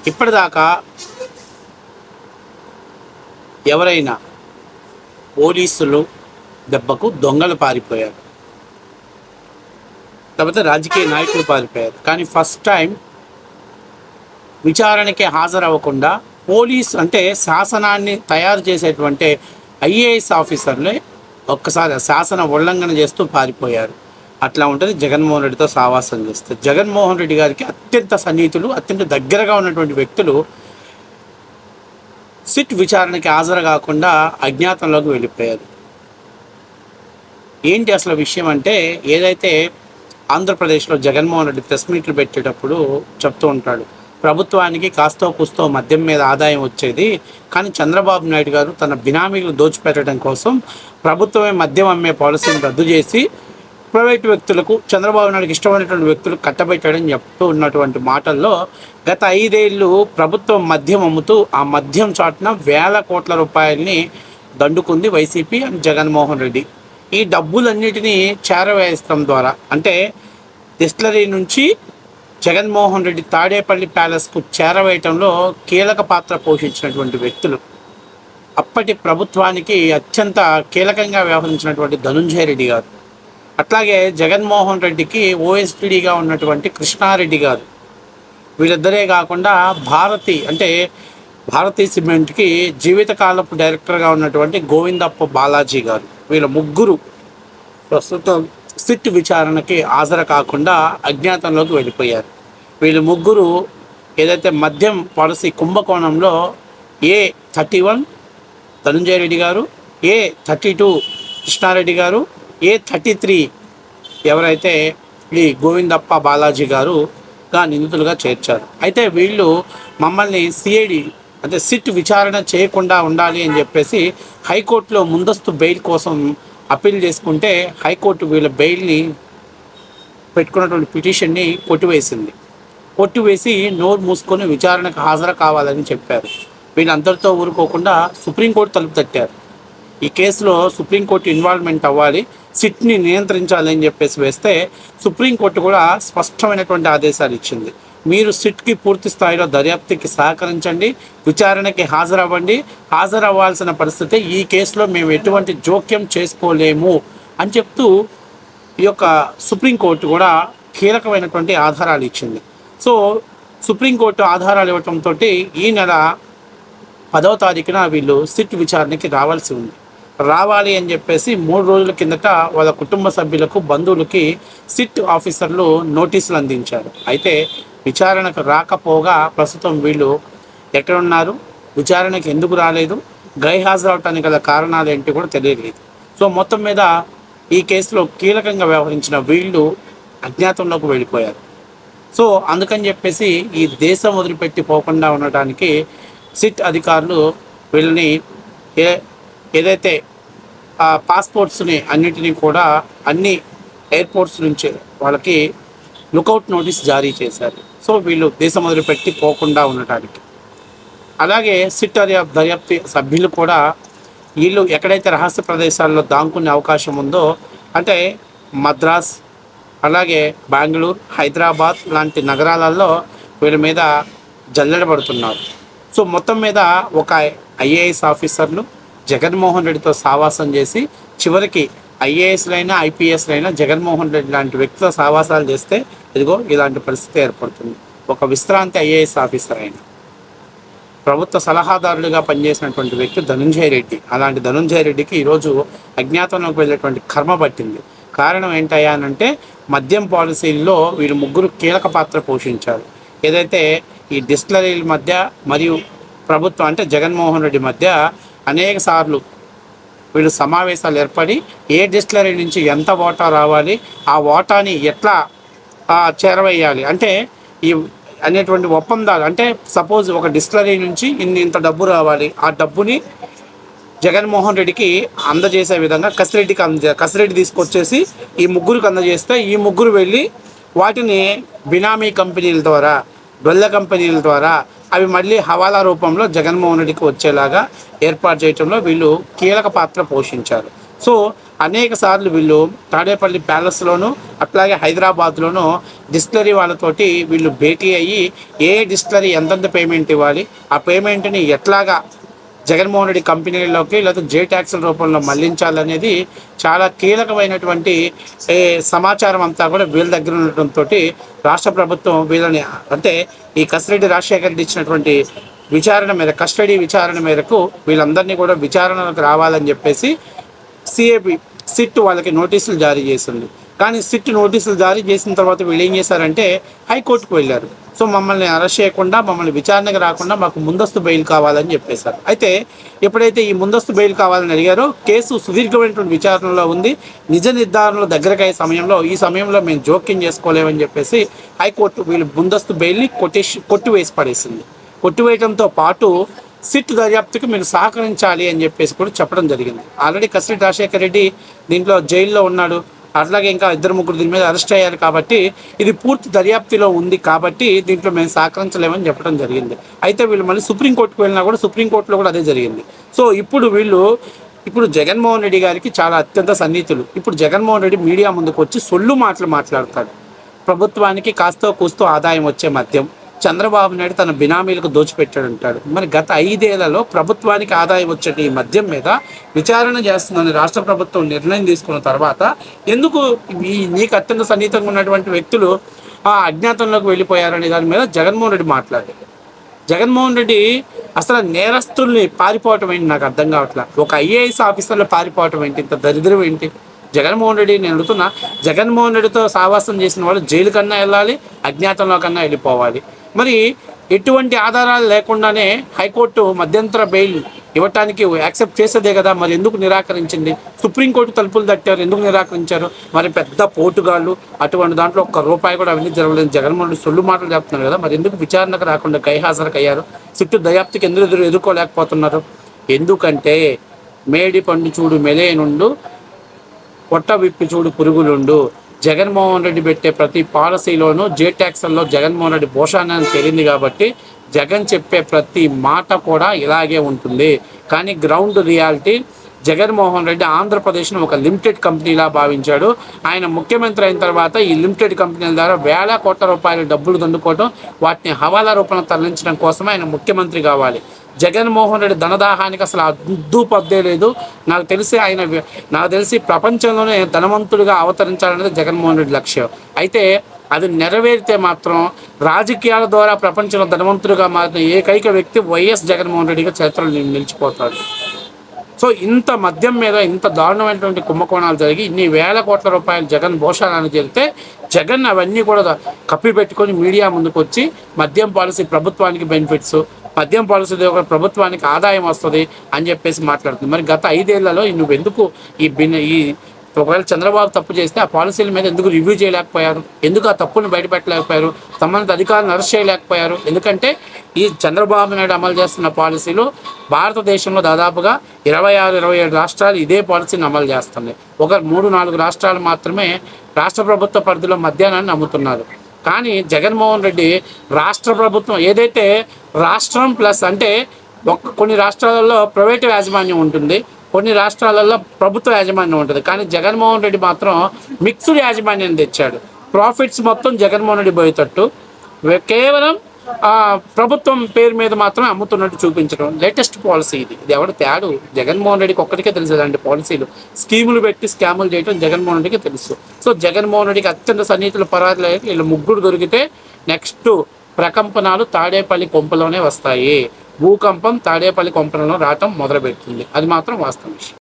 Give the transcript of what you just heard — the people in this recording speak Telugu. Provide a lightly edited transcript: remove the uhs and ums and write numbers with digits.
ఇప్పటిదాకా ఎవరైనా పోలీసులు దెబ్బకు దొంగలు పారిపోయారు, లేకపోతే రాజకీయ నాయకులు పారిపోయారు. కానీ ఫస్ట్ టైం విచారణకి హాజరవ్వకుండా పోలీస్ అంటే శాసనాన్ని తయారు చేసేటువంటి ఐఏఎస్ ఆఫీసర్లే ఒక్కసారి శాసన ఉల్లంఘన చేస్తూ పారిపోయారు. అట్లా ఉంటుంది జగన్మోహన్ రెడ్డితో సావాసం చేస్తే. జగన్మోహన్ రెడ్డి గారికి అత్యంత సన్నిహితులు, అత్యంత దగ్గరగా ఉన్నటువంటి వ్యక్తులు సిట్ విచారణకి హాజరు కాకుండా అజ్ఞాతంలోకి వెళ్ళిపోయారు. ఏంటి అసలు విషయం అంటే, ఏదైతే ఆంధ్రప్రదేశ్లో జగన్మోహన్ రెడ్డి ప్రెస్ మీట్లు పెట్టేటప్పుడు చెప్తూ ఉంటాడు, ప్రభుత్వానికి కాస్తో కూస్తో మద్యం మీద ఆదాయం వచ్చేది, కానీ చంద్రబాబు నాయుడు గారు తన బినామీలు దోచిపెట్టడం కోసం ప్రభుత్వమే మద్యం అమ్మే పాలసీని రద్దు చేసి ప్రైవేటు వ్యక్తులకు, చంద్రబాబు నాయుడుకి ఇష్టమైనటువంటి వ్యక్తులకు కట్టబెట్టాడని చెప్తూ ఉన్నటువంటి మాటల్లో గత 5 ఏళ్ళు ప్రభుత్వం మద్యం అమ్ముతూ ఆ మద్యం చాటున వేల కోట్ల రూపాయలని దండుకుంది వైసీపీ అండ్ జగన్మోహన్ రెడ్డి. ఈ డబ్బులన్నిటినీ చేరవేయడం ద్వారా, అంటే డిస్టిలరీ నుంచి జగన్మోహన్ రెడ్డి తాడేపల్లి ప్యాలెస్కు చేరవేయటంలో కీలక పాత్ర పోషించినటువంటి వ్యక్తులు, అప్పటి ప్రభుత్వానికి అత్యంత కీలకంగా వ్యవహరించినటువంటి ధనుంజయ రెడ్డి గారు, అట్లాగే జగన్మోహన్ రెడ్డికి ఓఎస్టీడీగా ఉన్నటువంటి కృష్ణారెడ్డి గారు, వీళ్ళిద్దరే కాకుండా భారతీ సిమెంట్కి జీవితకాలపు డైరెక్టర్గా ఉన్నటువంటి గోవిందప్ప బాలాజీ గారు, వీళ్ళ ముగ్గురు ప్రస్తుతం సిట్ విచారణకి హాజరు కాకుండా అజ్ఞాతంలోకి వెళ్ళిపోయారు. వీళ్ళు ముగ్గురు ఏదైతే మద్యం పాలసీ కుంభకోణంలో A31 ధనుంజయ రెడ్డి గారు, A32 కృష్ణారెడ్డి గారు, A33 ఎవరైతే ఈ గోవిందప్ప బాలాజీ గారుగా నిందితులుగా చేర్చారు. అయితే వీళ్ళు మమ్మల్ని సిఐడి అంటే సిట్ విచారణ చేయకుండా ఉండాలి అని చెప్పేసి హైకోర్టులో ముందస్తు బెయిల్ కోసం అప్పీల్ చేసుకుంటే హైకోర్టు వీళ్ళ బెయిల్ని పెట్టుకున్నటువంటి పిటిషన్ని కొట్టివేసి నోరు మూసుకొని విచారణకు హాజరు కావాలని చెప్పారు. వీళ్ళందరితో ఊరుకోకుండా సుప్రీంకోర్టు తలుపు తట్టారు. ఈ కేసులో సుప్రీంకోర్టు ఇన్వాల్వ్మెంట్ అవ్వాలి, సిట్ని నియంత్రించాలని చెప్పేసి వేస్తే సుప్రీంకోర్టు కూడా స్పష్టమైనటువంటి ఆదేశాలు ఇచ్చింది. మీరు సిట్కి పూర్తి స్థాయిలో దర్యాప్తుకి సహకరించండి, విచారణకి హాజరవ్వాల్సిన పరిస్థితి, ఈ కేసులో మేము ఎటువంటి జోక్యం చేసుకోలేము అని చెప్తూ ఈ యొక్క సుప్రీంకోర్టు కూడా కీలకమైనటువంటి ఆధారాలు ఇచ్చింది. సో సుప్రీంకోర్టు ఆధారాలు ఇవ్వటంతో ఈ నెల 10వ తారీఖున వీళ్ళు సిట్ విచారణకి రావాలి అని చెప్పేసి 3 రోజుల కిందట వాళ్ళ కుటుంబ సభ్యులకు, బంధువులకి సిట్ ఆఫీసర్లు నోటీసులు అందించారు. అయితే విచారణకు రాకపోగా ప్రస్తుతం వీళ్ళు ఎక్కడున్నారు, విచారణకి ఎందుకు రాలేదు, గైహాజరవటానికి గల కారణాలు ఏంటి కూడా తెలియలేదు. సో మొత్తం మీద ఈ కేసులో కీలకంగా వ్యవహరించిన వీళ్ళు అజ్ఞాతంలోకి వెళ్ళిపోయారు. సో అందుకని చెప్పేసి ఈ దేశం వదిలిపెట్టి పోకుండా ఉండటానికి సిట్ అధికారులు వీళ్ళని ఏదైతే పాస్పోర్ట్స్ని అన్నిటినీ కూడా అన్ని ఎయిర్పోర్ట్స్ నుంచి వాళ్ళకి లుకౌట్ నోటీస్ జారీ చేశారు. సో వీళ్ళు దేశం వదిలిపెట్టి పోకుండా ఉండటానికి. అలాగే సిట్ దర్యాప్తు సభ్యులు కూడా వీళ్ళు ఎక్కడైతే రహస్య ప్రదేశాల్లో దాంకునే అవకాశం ఉందో, అంటే మద్రాస్, అలాగే బెంగళూరు, హైదరాబాద్ లాంటి నగరాలలో వీళ్ళ మీద జల్లెడబడుతున్నారు. సో మొత్తం మీద ఒక ఐఏఎస్ ఆఫీసర్లు జగన్మోహన్ రెడ్డితో సావాసం చేసి చివరికి ఐఏఎస్లైనా ఐపీఎస్లైనా జగన్మోహన్ రెడ్డి లాంటి వ్యక్తితో సావాసాలు చేస్తే ఇదిగో ఇలాంటి పరిస్థితి ఏర్పడుతుంది. ఒక విశ్రాంతి ఐఏఎస్ ఆఫీసర్ అయిన ప్రభుత్వ సలహాదారులుగా పనిచేసినటువంటి వ్యక్తి ధనుంజయ రెడ్డి, అలాంటి ధనుంజయ రెడ్డికి ఈరోజు అజ్ఞాతంలోకి వెళ్ళేటువంటి కర్మ పట్టింది. కారణం ఏంటయ్యా అనంటే మద్యం పాలసీల్లో వీళ్ళు ముగ్గురు కీలక పాత్ర పోషించారు. ఏదైతే ఈ డిస్టిలరీల మధ్య మరియు ప్రభుత్వం అంటే జగన్మోహన్ రెడ్డి మధ్య అనేక సార్లు వీళ్ళు సమావేశాలు ఏర్పడి ఏ డిస్టిలరీ నుంచి ఎంత వాటా రావాలి, ఆ వాటాని ఎట్లా చేరవేయాలి అంటే ఈ అనేటువంటి ఒప్పందాలు, అంటే సపోజ్ ఒక డిస్టిలరీ నుంచి ఇంత డబ్బు రావాలి, ఆ డబ్బుని జగన్మోహన్ రెడ్డికి అందజేసే విధంగా కసిరెడ్డి తీసుకొచ్చేసి ఈ ముగ్గురికి అందజేస్తే ఈ ముగ్గురు వెళ్ళి వాటిని బినామీ కంపెనీల ద్వారా, డొల్ల కంపెనీల ద్వారా అవి మళ్ళీ హవాలా రూపంలో జగన్మోహన్ రెడ్డికి వచ్చేలాగా ఏర్పాటు చేయడంలో వీళ్ళు కీలక పాత్ర పోషించారు. సో అనేక సార్లు వీళ్ళు తాడేపల్లి ప్యాలెస్లోను అట్లాగే హైదరాబాద్లోను డిస్టిలరీ వాళ్ళతోటి వీళ్ళు భేటీ అయ్యి ఏ డిస్టిలరీ ఎంతెంత పేమెంట్ ఇవ్వాలి, ఆ పేమెంట్ని ఎట్లాగా జగన్మోహన్ రెడ్డి కంపెనీల్లోకి లేదా జే ట్యాక్సుల రూపంలో మళ్లించాలనేది చాలా కీలకమైనటువంటి సమాచారం అంతా కూడా వీళ్ళ దగ్గర ఉండటంతో రాష్ట్ర ప్రభుత్వం వీళ్ళని అంటే ఈ కసిరెడ్డి రాజశేఖర రెడ్డి ఇచ్చినటువంటి విచారణ మీద కస్టడీ విచారణ మేరకు వీళ్ళందరినీ కూడా విచారణకు రావాలని చెప్పేసి సిట్ వాళ్ళకి నోటీసులు జారీ చేసింది. కానీ సిట్ నోటీసులు జారీ చేసిన తర్వాత వీళ్ళు ఏం చేశారంటే హైకోర్టుకు వెళ్ళారు. సో మమ్మల్ని అరెస్ట్ చేయకుండా, మమ్మల్ని విచారణకు రాకుండా మాకు ముందస్తు బెయిల్ కావాలని చెప్పేశారు. అయితే ఎప్పుడైతే ఈ ముందస్తు బెయిల్ కావాలని అడిగారో కేసు సుదీర్ఘమైనటువంటి విచారణలో ఉంది, నిజ నిర్ధారణలో దగ్గరకయ్యే ఈ సమయంలో మేము జోక్యం చేసుకోలేమని చెప్పేసి హైకోర్టు వీళ్ళు ముందస్తు బెయిల్ని కొట్టివేసి పడేసింది. కొట్టివేయడంతో పాటు సిట్ దర్యాప్తుకి మీరు సహకరించాలి అని చెప్పేసి కూడా చెప్పడం జరిగింది. ఆల్రెడీ కసిరెడ్డి రాజశేఖర రెడ్డి దీంట్లో జైల్లో ఉన్నాడు, అట్లాగే ఇంకా 2-3 దీని మీద అరెస్ట్ అయ్యారు కాబట్టి ఇది పూర్తి దర్యాప్తులో ఉంది కాబట్టి దీంట్లో మేము సహకరించలేమని చెప్పడం జరిగింది. అయితే వీళ్ళు మళ్ళీ సుప్రీంకోర్టుకు వెళ్ళినా కూడా సుప్రీంకోర్టులో కూడా అదే జరిగింది. సో ఇప్పుడు జగన్మోహన్ రెడ్డి గారికి చాలా అత్యంత సన్నిహితులు. ఇప్పుడు జగన్మోహన్ రెడ్డి మీడియా ముందుకు వచ్చి సొల్లు మాటలు మాట్లాడతాడు. ప్రభుత్వానికి కాస్తో కూస్తో ఆదాయం వచ్చే మద్యం చంద్రబాబు నాయుడు తన బినామీలకు దోచిపెట్టాడంటాడు. మరి గత 5 ఏళ్లలో ప్రభుత్వానికి ఆదాయం వచ్చే ఈ మద్యం మీద విచారణ చేస్తుందని రాష్ట్ర ప్రభుత్వం నిర్ణయం తీసుకున్న తర్వాత ఎందుకు నీకు అత్యంత సన్నిహితంగా ఉన్నటువంటి వ్యక్తులు ఆ అజ్ఞాతంలోకి వెళ్ళిపోయారనే దాని మీద జగన్మోహన్ రెడ్డి మాట్లాడారు. జగన్మోహన్ రెడ్డి అసలు నేరస్తుల్ని పారిపోవటం ఏంటి నాకు అర్థం కావట్లేదు. ఒక ఐఏఎస్ ఆఫీసర్లో పారిపోవటం ఏంటి, ఇంత దరిద్రం ఏంటి? జగన్మోహన్ రెడ్డి నేను అడుగుతున్నా, జగన్మోహన్ రెడ్డితో సావాసం చేసిన వాళ్ళు జైలు కన్నా వెళ్ళాలి, అజ్ఞాతంలో కన్నా వెళ్ళిపోవాలి. మరి ఎటువంటి ఆధారాలు లేకుండానే హైకోర్టు మధ్యంతర బెయిల్ ఇవ్వటానికి యాక్సెప్ట్ చేసేదే కదా, మరి ఎందుకు నిరాకరించింది? సుప్రీంకోర్టు తలుపులు తట్టారు, ఎందుకు నిరాకరించారు? మరి పెద్ద పోటుగాళ్ళు అటువంటి దాంట్లో ₹1 కూడా అవినీతి జరగలేదు. జగన్మోహన్ రెడ్డి సొల్లు మాటలు చెప్తున్నారు కదా, మరి ఎందుకు విచారణకు రాకుండా గైహాజరుకయ్యారు? చుట్టూ దర్యాప్తుకి ఎందుకు ఎదుర్కోలేకపోతున్నారు? ఎందుకంటే మేడి పండు చూడు మెలేనుండు, పొట్ట విప్పి చూడు పురుగులుండు. జగన్మోహన్ రెడ్డి పెట్టే ప్రతి పాలసీలోనూ జే ట్యాక్స్ల్లో జగన్మోహన్ రెడ్డి భోషాన్ని తేలింది కాబట్టి జగన్ చెప్పే ప్రతి మాట కూడా ఇలాగే ఉంటుంది. కానీ గ్రౌండ్ రియాలిటీ జగన్మోహన్ రెడ్డి ఆంధ్రప్రదేశ్ను ఒక లిమిటెడ్ కంపెనీలా భావించాడు. ఆయన ముఖ్యమంత్రి అయిన తర్వాత ఈ లిమిటెడ్ కంపెనీల ద్వారా వేల కోట్ల రూపాయల డబ్బులు దండుకోవడం, వాటిని హవాలా రూపంలో తరలించడం కోసమే ఆయన ముఖ్యమంత్రి కావాలి. జగన్మోహన్ రెడ్డి ధనదాహానికి అసలు అద్దు పద్దే లేదు. నాకు తెలిసి ప్రపంచంలోనే ధనవంతుడిగా అవతరించాలనేది జగన్మోహన్ రెడ్డి లక్ష్యం. అయితే అది నెరవేరితే మాత్రం రాజకీయాల ద్వారా ప్రపంచంలో ధనవంతుడిగా మారిన ఏకైక వ్యక్తి వైఎస్ జగన్మోహన్ రెడ్డిగా చరిత్రలో నిలిచిపోతాడు. సో ఇంత మద్యం మీద ఇంత దారుణమైనటువంటి కుంభకోణాలు జరిగి ఇన్ని వేల కోట్ల రూపాయలు జగన్ భోషాలను జరిగితే జగన్ అవన్నీ కూడా కప్పిపెట్టుకొని మీడియా ముందుకు వచ్చి మద్యం పాలసీ ప్రభుత్వానికి బెనిఫిట్స్, మద్యం పాలసీ ద్వారా ప్రభుత్వానికి ఆదాయం వస్తుంది అని చెప్పేసి మాట్లాడుతుంది. మరి గత 5 ఏళ్లలో నువ్వెందుకు ఒకవేళ చంద్రబాబు తప్పు చేస్తే ఆ పాలసీల మీద ఎందుకు రివ్యూ చేయలేకపోయారు? ఎందుకు ఆ తప్పులను బయటపెట్టలేకపోయారు? సంబంధిత అధికారులను అరెస్ట్ చేయలేకపోయారు? ఎందుకంటే ఈ చంద్రబాబు నాయుడు అమలు చేస్తున్న పాలసీలు భారతదేశంలో దాదాపుగా 26-27 రాష్ట్రాలు ఇదే పాలసీని అమలు చేస్తున్నాయి. 3-4 రాష్ట్రాలు మాత్రమే రాష్ట్ర ప్రభుత్వ పరిధిలో మద్యానాన్ని అమ్ముతున్నారు. కానీ జగన్మోహన్ రెడ్డి రాష్ట్ర ప్రభుత్వం ఏదైతే రాష్ట్రం ప్లస్ అంటే కొన్ని రాష్ట్రాలలో ప్రైవేటు యాజమాన్యం ఉంటుంది, కొన్ని రాష్ట్రాలలో ప్రభుత్వ యాజమాన్యం ఉంటుంది. కానీ జగన్మోహన్ రెడ్డి మాత్రం మిక్స్డ్ యాజమాన్యాన్ని తెచ్చాడు. ప్రాఫిట్స్ మొత్తం జగన్మోహన్ రెడ్డి పోయేటట్టు కేవలం ప్రభుత్వం పేరు మీద మాత్రమే అమ్ముతున్నట్టు చూపించడం లేటెస్ట్ పాలసీ. ఇది ఎవడు తేడు? జగన్మోహన్ రెడ్డికి ఒక్కడికే తెలుసు అలాంటి పాలసీలు. స్కీములు పెట్టి స్కాములు చేయడం జగన్మోహన్ రెడ్డికి తెలుసు. సో జగన్మోహన్ రెడ్డికి అత్యంత సన్నిహితుల పరాదులు వీళ్ళు 3 దొరికితే నెక్స్ట్ ప్రకంపనాలు తాడేపల్లి కొంపలోనే వస్తాయి. భూకంపం తాడేపల్లి కొంపలలో రావటం మొదలుపెడుతుంది. అది మాత్రం వాస్తవం విషయం.